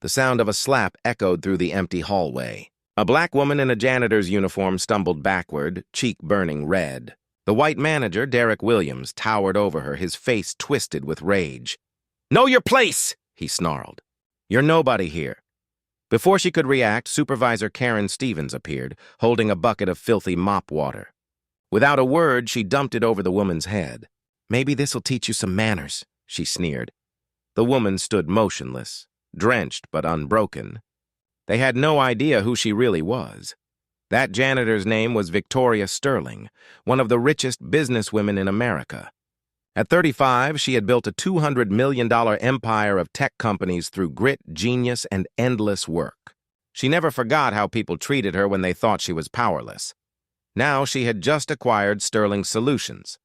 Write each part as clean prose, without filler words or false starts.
The sound of a slap echoed through the empty hallway. A black woman in a janitor's uniform stumbled backward, cheek burning red. The white manager, Derek Williams, towered over her, his face twisted with rage. "Know your place!" he snarled. "You're nobody here." Before she could react, Supervisor Karen Stevens appeared, holding a bucket of filthy mop water. Without a word, she dumped it over the woman's head. "Maybe this'll teach you some manners," she sneered. The woman stood motionless, drenched but unbroken. They had no idea who she really was. That janitor's name was Victoria Sterling, one of the richest businesswomen in America. At 35, she had built a $200 million empire of tech companies through grit, genius, and endless work. She never forgot how people treated her when they thought she was powerless. Now she had just acquired Sterling Solutions,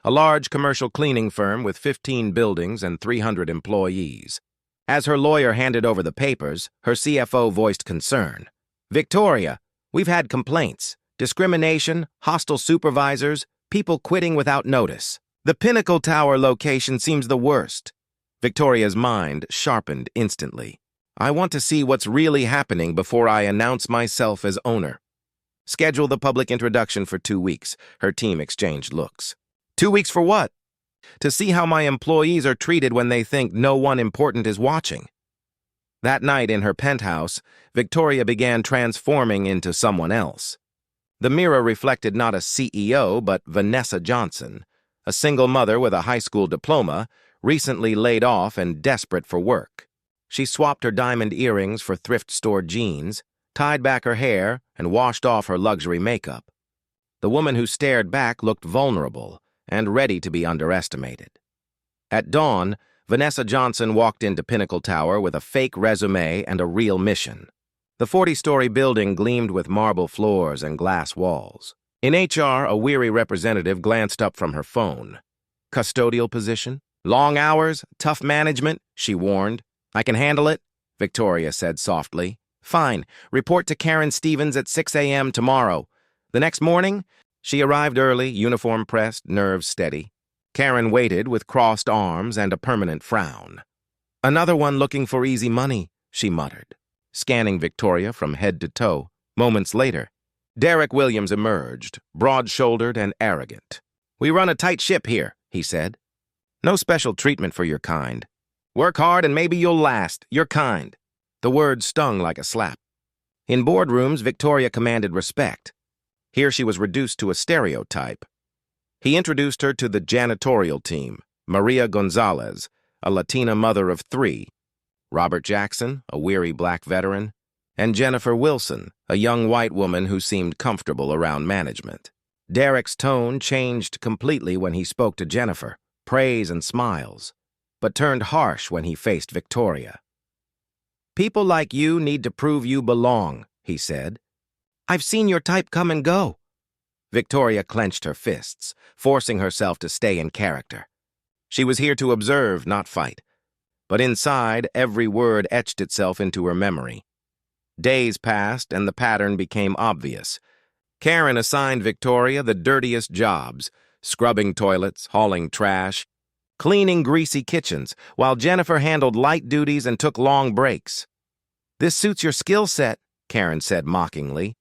a large commercial cleaning firm with 15 buildings and 300 employees. As her lawyer handed over the papers, her CFO voiced concern. "Victoria, we've had complaints, discrimination, hostile supervisors, people quitting without notice. The Pinnacle Tower location seems the worst." Victoria's mind sharpened instantly. "I want to see what's really happening before I announce myself as owner." "Schedule the public introduction for 2 weeks." Her team exchanged looks. 2 weeks for what? "To see how my employees are treated when they think no one important is watching." That night in her penthouse, Victoria began transforming into someone else. The mirror reflected not a CEO, but Vanessa Johnson, a single mother with a high school diploma, recently laid off and desperate for work. She swapped her diamond earrings for thrift store jeans, tied back her hair, and washed off her luxury makeup. The woman who stared back looked vulnerable and ready to be underestimated. At dawn, Vanessa Johnson walked into Pinnacle Tower with a fake resume and a real mission. The 40-story building gleamed with marble floors and glass walls. In HR, a weary representative glanced up from her phone. "Custodial position? Long hours? Tough management?" she warned. "I can handle it," Victoria said softly. "Fine. Report to Karen Stevens at 6 a.m. tomorrow." The next morning, she arrived early, uniform pressed, nerves steady. Karen waited with crossed arms and a permanent frown. "Another one looking for easy money," she muttered, scanning Victoria from head to toe. Moments later, Derek Williams emerged, broad-shouldered and arrogant. "We run a tight ship here," he said. "No special treatment for your kind. Work hard and maybe you'll last. Your kind." The word stung like a slap. In boardrooms, Victoria commanded respect. Here she was reduced to a stereotype. He introduced her to the janitorial team, Maria Gonzalez, a Latina mother of 3, Robert Jackson, a weary black veteran, and Jennifer Wilson, a young white woman who seemed comfortable around management. Derek's tone changed completely when he spoke to Jennifer, praise and smiles, but turned harsh when he faced Victoria. "People like you need to prove you belong," he said. "I've seen your type come and go." Victoria clenched her fists, forcing herself to stay in character. She was here to observe, not fight. But inside, every word etched itself into her memory. Days passed, and the pattern became obvious. Karen assigned Victoria the dirtiest jobs, scrubbing toilets, hauling trash, cleaning greasy kitchens, while Jennifer handled light duties and took long breaks. "This suits your skill set," Karen said mockingly.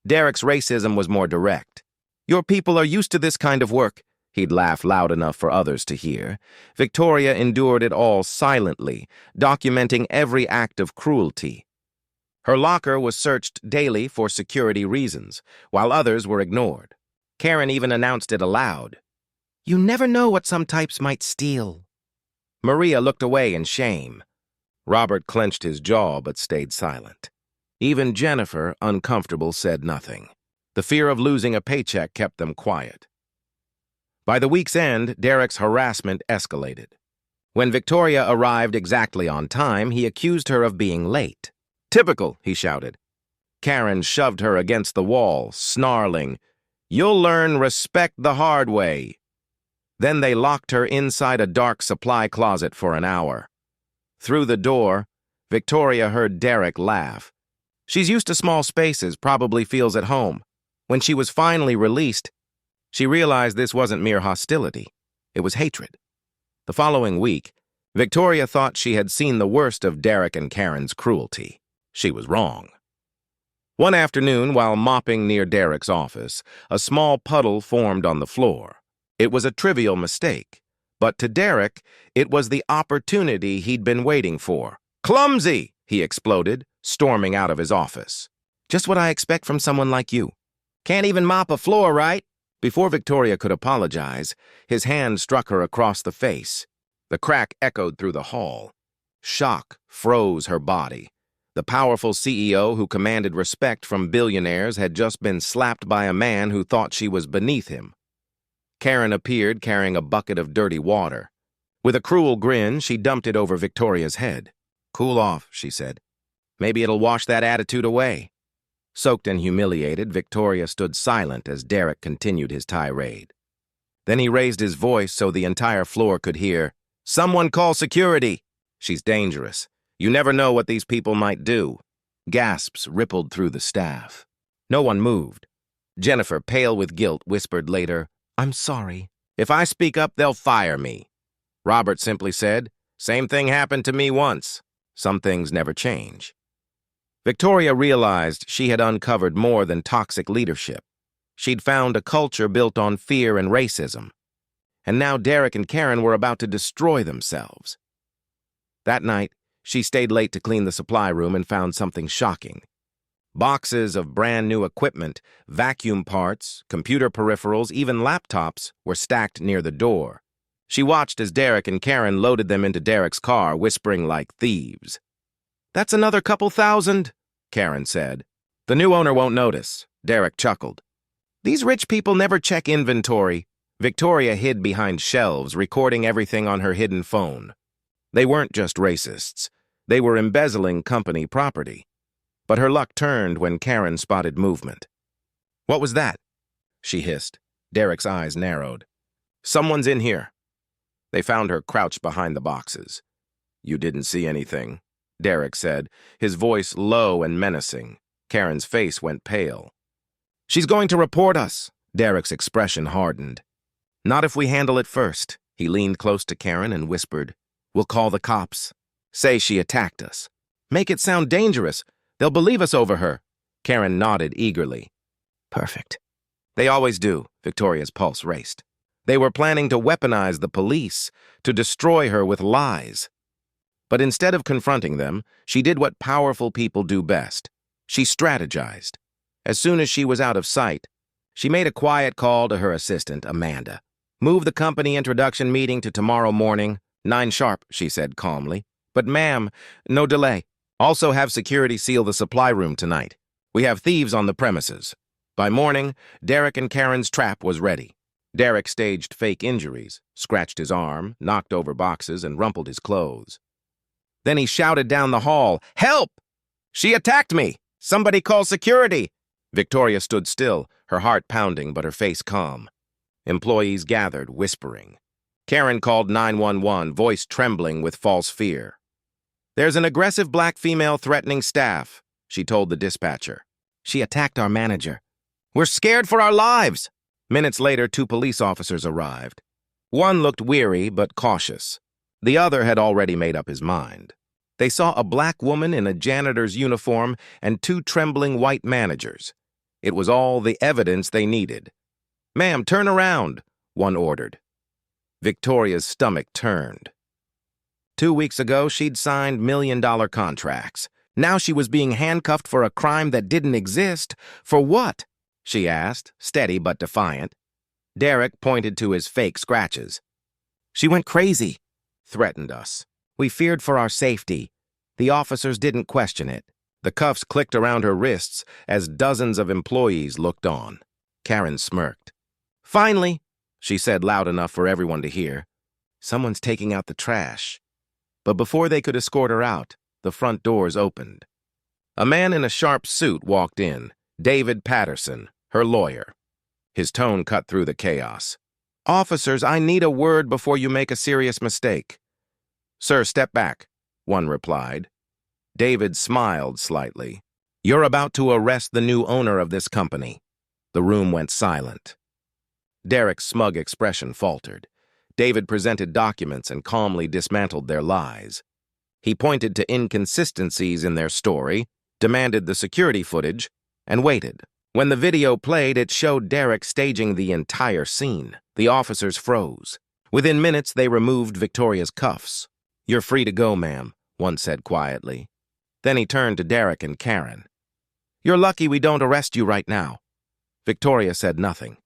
Derek's racism was more direct. "Your people are used to this kind of work." He'd laugh loud enough for others to hear. Victoria endured it all silently, documenting every act of cruelty. Her locker was searched daily for security reasons, while others were ignored. Karen even announced it aloud. "You never know what some types might steal." Maria looked away in shame. Robert clenched his jaw but stayed silent. Even Jennifer, uncomfortable, said nothing. The fear of losing a paycheck kept them quiet. By the week's end, Derek's harassment escalated. When Victoria arrived exactly on time, he accused her of being late. "Typical," he shouted. Karen shoved her against the wall, snarling, "You'll learn respect the hard way." Then they locked her inside a dark supply closet for an hour. Through the door, Victoria heard Derek laugh. She's used to small spaces, probably feels at home. When she was finally released, she realized this wasn't mere hostility. It was hatred. The following week, Victoria thought she had seen the worst of Derek and Karen's cruelty. She was wrong. One afternoon, while mopping near Derek's office, a small puddle formed on the floor. It was a trivial mistake, but to Derek, it was the opportunity he'd been waiting for. "Clumsy!" he exploded, storming out of his office. "Just what I expect from someone like you. Can't even mop a floor, right?" Before Victoria could apologize, his hand struck her across the face. The crack echoed through the hall. Shock froze her body. The powerful CEO who commanded respect from billionaires had just been slapped by a man who thought she was beneath him. Karen appeared carrying a bucket of dirty water. With a cruel grin, she dumped it over Victoria's head. "Cool off," she said. "Maybe it'll wash that attitude away." Soaked and humiliated, Victoria stood silent as Derek continued his tirade. Then he raised his voice so the entire floor could hear, "Someone call security! She's dangerous. You never know what these people might do." Gasps rippled through the staff. No one moved. Jennifer, pale with guilt, whispered later, "I'm sorry. If I speak up, they'll fire me." Robert simply said, "Same thing happened to me once." Some things never change. Victoria realized she had uncovered more than toxic leadership. She'd found a culture built on fear and racism. And now Derek and Karen were about to destroy themselves. That night, she stayed late to clean the supply room and found something shocking. Boxes of brand new equipment, vacuum parts, computer peripherals, even laptops were stacked near the door. She watched as Derek and Karen loaded them into Derek's car, whispering like thieves. "That's another couple thousand," Karen said. "The new owner won't notice," Derek chuckled. "These rich people never check inventory." Victoria hid behind shelves, recording everything on her hidden phone. They weren't just racists. They were embezzling company property. But her luck turned when Karen spotted movement. "What was that?" she hissed. Derek's eyes narrowed. "Someone's in here." They found her crouched behind the boxes. "You didn't see anything," Derek said, his voice low and menacing. Karen's face went pale. "She's going to report us." Derek's expression hardened. "Not if we handle it first." He leaned close to Karen and whispered, "We'll call the cops. Say she attacked us. Make it sound dangerous. They'll believe us over her." Karen nodded eagerly. "Perfect." They always do. Victoria's pulse raced. They were planning to weaponize the police, to destroy her with lies. But instead of confronting them, she did what powerful people do best. She strategized. As soon as she was out of sight, she made a quiet call to her assistant, Amanda. "Move the company introduction meeting to tomorrow morning, 9 sharp, she said calmly. "But ma'am, no delay. Also have security seal the supply room tonight. We have thieves on the premises." By morning, Derek and Karen's trap was ready. Derek staged fake injuries, scratched his arm, knocked over boxes, and rumpled his clothes. Then he shouted down the hall, "Help! She attacked me! Somebody call security!" Victoria stood still, her heart pounding but her face calm. Employees gathered, whispering. Karen called 911, voice trembling with false fear. "There's an aggressive black female threatening staff," she told the dispatcher. "She attacked our manager. We're scared for our lives." Minutes later, 2 police officers arrived. One looked weary but cautious. The other had already made up his mind. They saw a black woman in a janitor's uniform and 2 trembling white managers. It was all the evidence they needed. "Ma'am, turn around," one ordered. Victoria's stomach turned. 2 weeks ago, she'd signed million-dollar contracts. Now she was being handcuffed for a crime that didn't exist. For what? She asked, steady but defiant. Derek pointed to his fake scratches. "She went crazy, threatened us. We feared for our safety. The officers didn't question it." The cuffs clicked around her wrists as dozens of employees looked on. Karen smirked. "Finally," she said loud enough for everyone to hear, "someone's taking out the trash." But before they could escort her out, the front doors opened. A man in a sharp suit walked in, David Patterson, her lawyer. His tone cut through the chaos. "Officers, I need a word before you make a serious mistake." "Sir, step back," one replied. David smiled slightly. "You're about to arrest the new owner of this company." The room went silent. Derek's smug expression faltered. David presented documents and calmly dismantled their lies. He pointed to inconsistencies in their story, demanded the security footage, and waited. When the video played, it showed Derek staging the entire scene. The officers froze. Within minutes, they removed Victoria's cuffs. "You're free to go, ma'am," one said quietly. Then he turned to Derek and Karen. "You're lucky we don't arrest you right now." Victoria said nothing.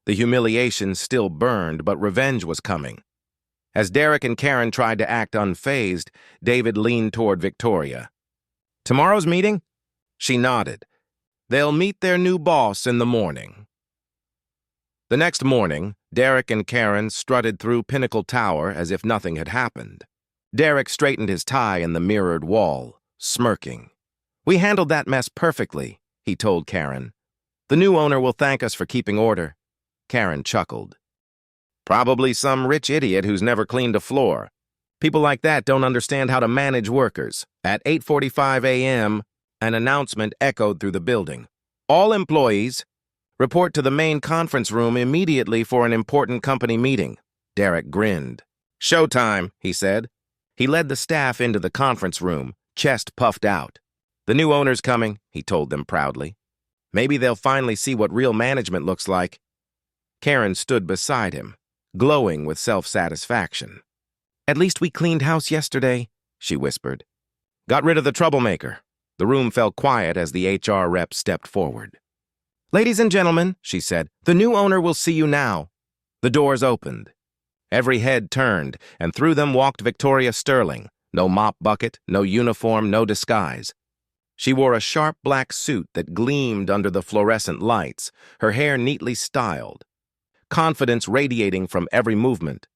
The humiliation still burned, but revenge was coming. As Derek and Karen tried to act unfazed, David leaned toward Victoria. "Tomorrow's meeting?" She nodded. "They'll meet their new boss in the morning." The next morning, Derek and Karen strutted through Pinnacle Tower as if nothing had happened. Derek straightened his tie in the mirrored wall, smirking. "We handled that mess perfectly," he told Karen. "The new owner will thank us for keeping order." Karen chuckled. "Probably some rich idiot who's never cleaned a floor. People like that don't understand how to manage workers." At 8:45 a.m., an announcement echoed through the building. "All employees, report to the main conference room immediately for an important company meeting." Derek grinned. "Showtime," he said. He led the staff into the conference room, chest puffed out. "The new owner's coming," he told them proudly. "Maybe they'll finally see what real management looks like." Karen stood beside him, glowing with self-satisfaction. "At least we cleaned house yesterday," she whispered. "Got rid of the troublemaker." The room fell quiet as the HR rep stepped forward. "Ladies and gentlemen," she said, "the new owner will see you now." The doors opened. Every head turned, and through them walked Victoria Sterling. No mop bucket, no uniform, no disguise. She wore a sharp black suit that gleamed under the fluorescent lights, her hair neatly styled. Confidence radiating from every movement.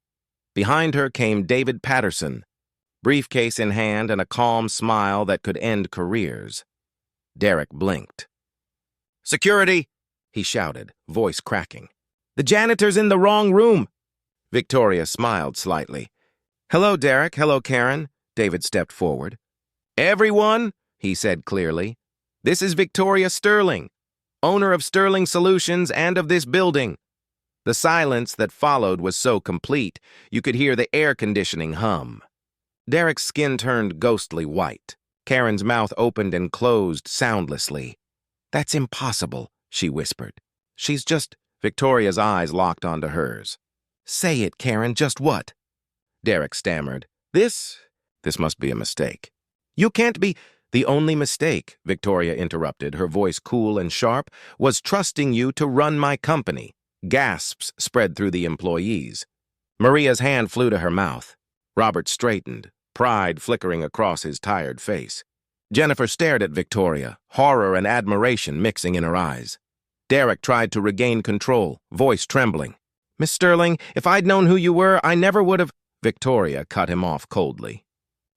Behind her came David Patterson, briefcase in hand and a calm smile that could end careers. Derek blinked. "Security!" he shouted, voice cracking. "The janitor's in the wrong room!" Victoria smiled slightly. "Hello, Derek. Hello, Karen." David stepped forward. "Everyone," he said clearly, "this is Victoria Sterling, owner of Sterling Solutions and of this building." The silence that followed was so complete, you could hear the air conditioning hum. Derek's skin turned ghostly white. Karen's mouth opened and closed soundlessly. "That's impossible," she whispered. "She's just—" Victoria's eyes locked onto hers. "Say it, Karen, just what?" Derek stammered. This must be a mistake." "You can't be—" "The only mistake," Victoria interrupted, her voice cool and sharp, "was trusting you to run my company." Gasps spread through the employees. Maria's hand flew to her mouth. Robert straightened, pride flickering across his tired face. Jennifer stared at Victoria, horror and admiration mixing in her eyes. Derek tried to regain control, voice trembling. "Miss Sterling, if I'd known who you were, I never would have—" Victoria cut him off coldly.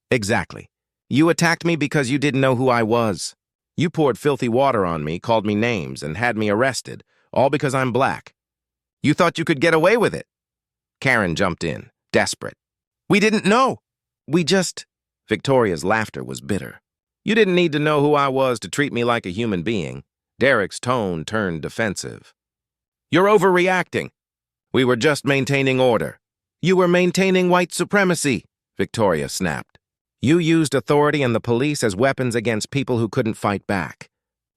"Exactly. You attacked me because you didn't know who I was. You poured filthy water on me, called me names, and had me arrested, all because I'm black. You thought you could get away with it." Karen jumped in, desperate. "We didn't know. We just—" Victoria's laughter was bitter. "You didn't need to know who I was to treat me like a human being." Derek's tone turned defensive. "You're overreacting. We were just maintaining order." "You were maintaining white supremacy," Victoria snapped. "You used authority and the police as weapons against people who couldn't fight back.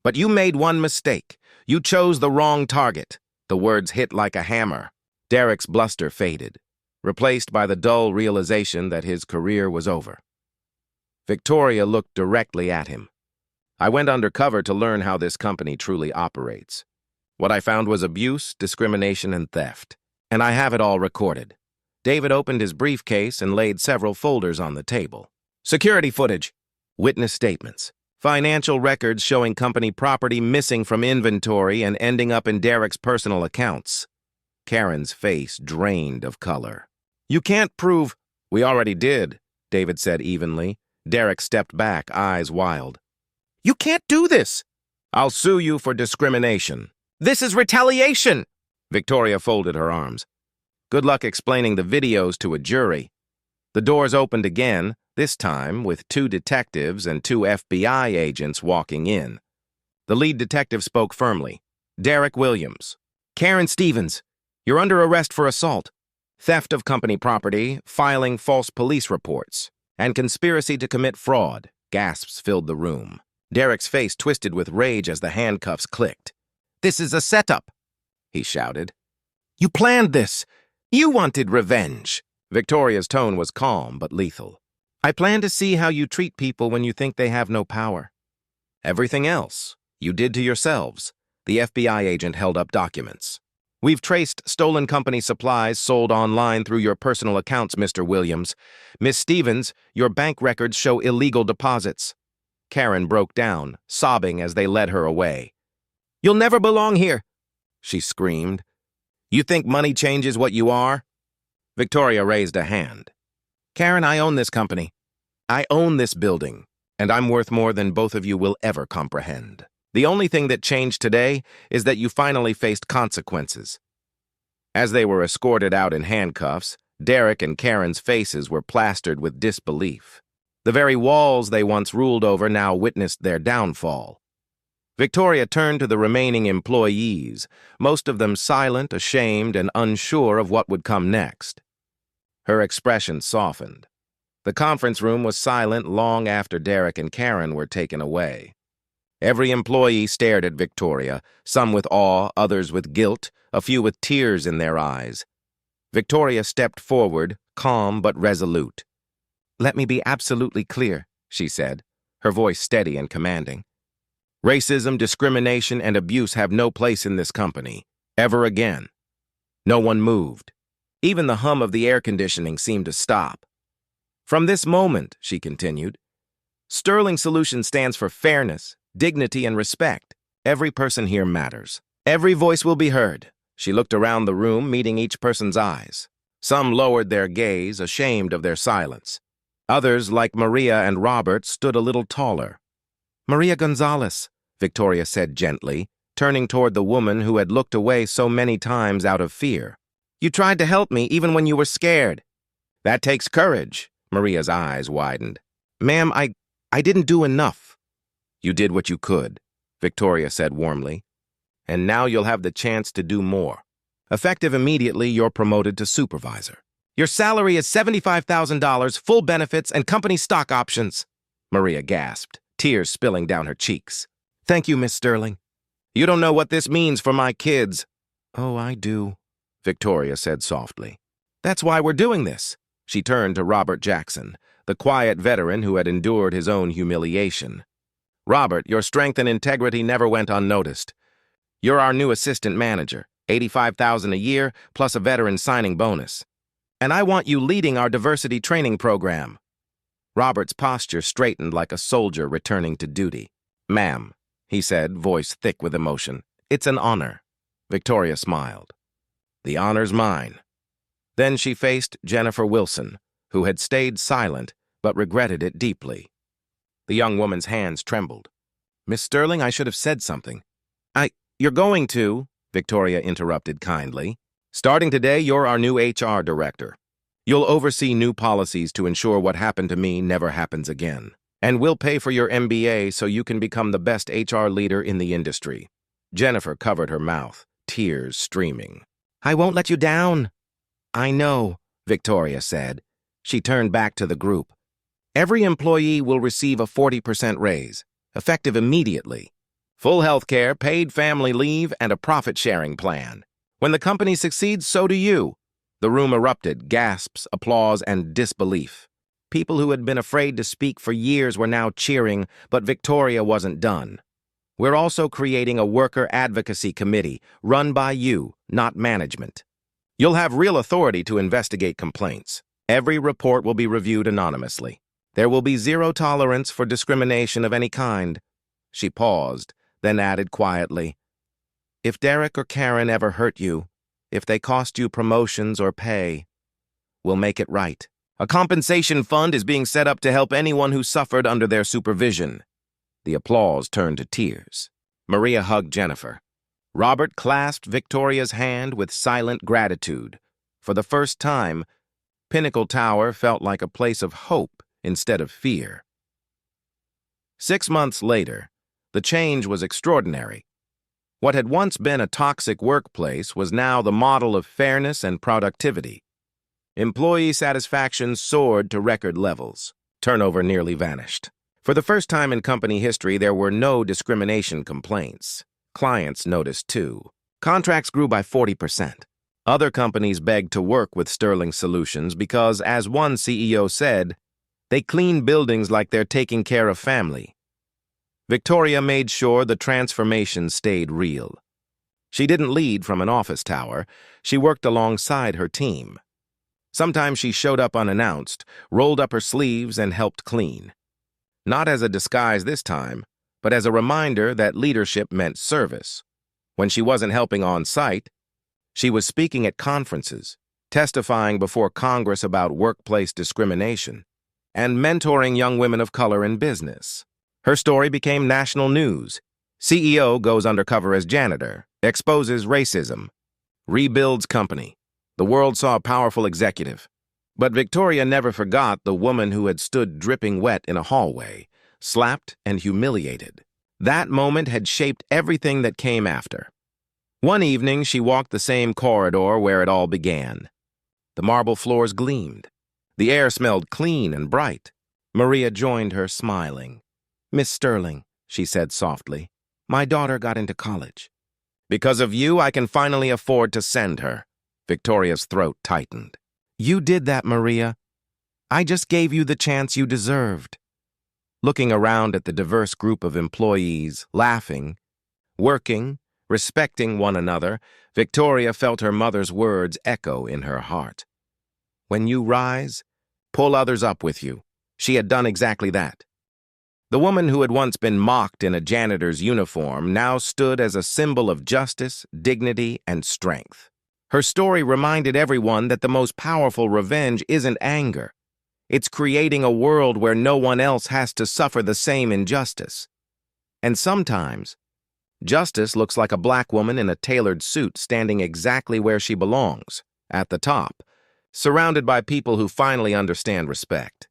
But you made one mistake. You chose the wrong target." The words hit like a hammer. Derek's bluster faded, replaced by the dull realization that his career was over. Victoria looked directly at him. "I went undercover to learn how this company truly operates. What I found was abuse, discrimination, and theft. And I have it all recorded." David opened his briefcase and laid several folders on the table. "Security footage, witness statements, financial records showing company property missing from inventory and ending up in Derek's personal accounts." Karen's face drained of color. "You can't prove—" "We already did," David said evenly. Derek stepped back, eyes wild. "You can't do this!" "I'll sue you for discrimination." "This is retaliation!" Victoria folded her arms. "Good luck explaining the videos to a jury." The doors opened again, this time with 2 detectives and 2 FBI agents walking in. The lead detective spoke firmly. "Derek Williams." "Karen Stevens, you're under arrest for assault." theft of company property, filing false police reports, and conspiracy to commit fraud. Gasps filled the room. Derek's face twisted with rage as the handcuffs clicked. "This is a setup," he shouted. "You planned this. You wanted revenge." Victoria's tone was calm but lethal. "I plan to see how you treat people when you think they have no power. Everything else you did to yourselves." The FBI agent held up documents. "We've traced stolen company supplies sold online through your personal accounts, Mr. Williams. Miss Stevens, your bank records show illegal deposits." Karen broke down, sobbing as they led her away. "You'll never belong here," she screamed. "You think money changes what you are?" Victoria raised a hand. "Karen, I own this company. I own this building, and I'm worth more than both of you will ever comprehend. The only thing that changed today is that you finally faced consequences." As they were escorted out in handcuffs, Derek and Karen's faces were plastered with disbelief. The very walls they once ruled over now witnessed their downfall. Victoria turned to the remaining employees, most of them silent, ashamed, and unsure of what would come next. Her expression softened. The conference room was silent long after Derek and Karen were taken away. Every employee stared at Victoria, some with awe, others with guilt, a few with tears in their eyes. Victoria stepped forward, calm but resolute. "Let me be absolutely clear," she said, her voice steady and commanding. "Racism, discrimination, and abuse have no place in this company, ever again." No one moved. Even the hum of the air conditioning seemed to stop. "From this moment," she continued, "Sterling Solutions stands for fairness, dignity, and respect. Every person here matters. Every voice will be heard." She looked around the room, meeting each person's eyes. Some lowered their gaze, ashamed of their silence. Others, like Maria and Robert, stood a little taller. "Maria Gonzalez," Victoria said gently, turning toward the woman who had looked away so many times out of fear. "You tried to help me even when you were scared." "That takes courage." Maria's eyes widened. "Ma'am, I didn't do enough." "You did what you could," Victoria said warmly. "And now you'll have the chance to do more. Effective immediately, you're promoted to supervisor. Your salary is $75,000, full benefits, and company stock options." Maria gasped, tears spilling down her cheeks. "Thank you, Miss Sterling." "You don't know what this means for my kids." "Oh, I do," Victoria said softly. "That's why we're doing this." She turned to Robert Jackson, the quiet veteran who had endured his own humiliation. "Robert, your strength and integrity never went unnoticed. You're our new assistant manager, $85,000 a year, plus a veteran signing bonus. And I want you leading our diversity training program." Robert's posture straightened like a soldier returning to duty. "Ma'am," he said, voice thick with emotion, "it's an honor." Victoria smiled. "The honor's mine." Then she faced Jennifer Wilson, who had stayed silent but regretted it deeply. The young woman's hands trembled. "Miss Sterling, I should have said something." You're going to," Victoria interrupted kindly. "Starting today, you're our new HR director. You'll oversee new policies to ensure what happened to me never happens again. And we'll pay for your MBA so you can become the best HR leader in the industry." Jennifer covered her mouth, tears streaming. "I won't let you down." "I know," Victoria said. She turned back to the group. "Every employee will receive a 40% raise, effective immediately. Full health care, paid family leave, and a profit-sharing plan. When the company succeeds, so do you." The room erupted, gasps, applause, and disbelief. People who had been afraid to speak for years were now cheering, but Victoria wasn't done. "We're also creating a worker advocacy committee, run by you, not management. You'll have real authority to investigate complaints. Every report will be reviewed anonymously. There will be zero tolerance for discrimination of any kind." She paused, then added quietly, "If Derek or Karen ever hurt you, if they cost you promotions or pay, we'll make it right. A compensation fund is being set up to help anyone who suffered under their supervision." The applause turned to tears. Maria hugged Jennifer. Robert clasped Victoria's hand with silent gratitude. For the first time, Pinnacle Tower felt like a place of hope instead of fear. 6 months later, the change was extraordinary. What had once been a toxic workplace was now the model of fairness and productivity. Employee satisfaction soared to record levels. Turnover nearly vanished. For the first time in company history, there were no discrimination complaints. Clients noticed too. Contracts grew by 40%. Other companies begged to work with Sterling Solutions because, as one CEO said, they clean buildings like they're taking care of family. Victoria made sure the transformation stayed real. She didn't lead from an office tower. She worked alongside her team. Sometimes she showed up unannounced, rolled up her sleeves, and helped clean. Not as a disguise this time, but as a reminder that leadership meant service. When she wasn't helping on site, she was speaking at conferences, testifying before Congress about workplace discrimination, and mentoring young women of color in business. Her story became national news. CEO goes undercover as janitor, exposes racism, rebuilds company. The world saw a powerful executive. But Victoria never forgot the woman who had stood dripping wet in a hallway, slapped and humiliated. That moment had shaped everything that came after. One evening, she walked the same corridor where it all began. The marble floors gleamed. The air smelled clean and bright. Maria joined her, smiling. "Miss Sterling," she said softly, "my daughter got into college. Because of you, I can finally afford to send her." Victoria's throat tightened. "You did that, Maria. I just gave you the chance you deserved." Looking around at the diverse group of employees, laughing, working, respecting one another, Victoria felt her mother's words echo in her heart. When you rise, pull others up with you. She had done exactly that. The woman who had once been mocked in a janitor's uniform now stood as a symbol of justice, dignity, and strength. Her story reminded everyone that the most powerful revenge isn't anger. It's creating a world where no one else has to suffer the same injustice. And sometimes, justice looks like a black woman in a tailored suit standing exactly where she belongs, at the top, surrounded by people who finally understand respect.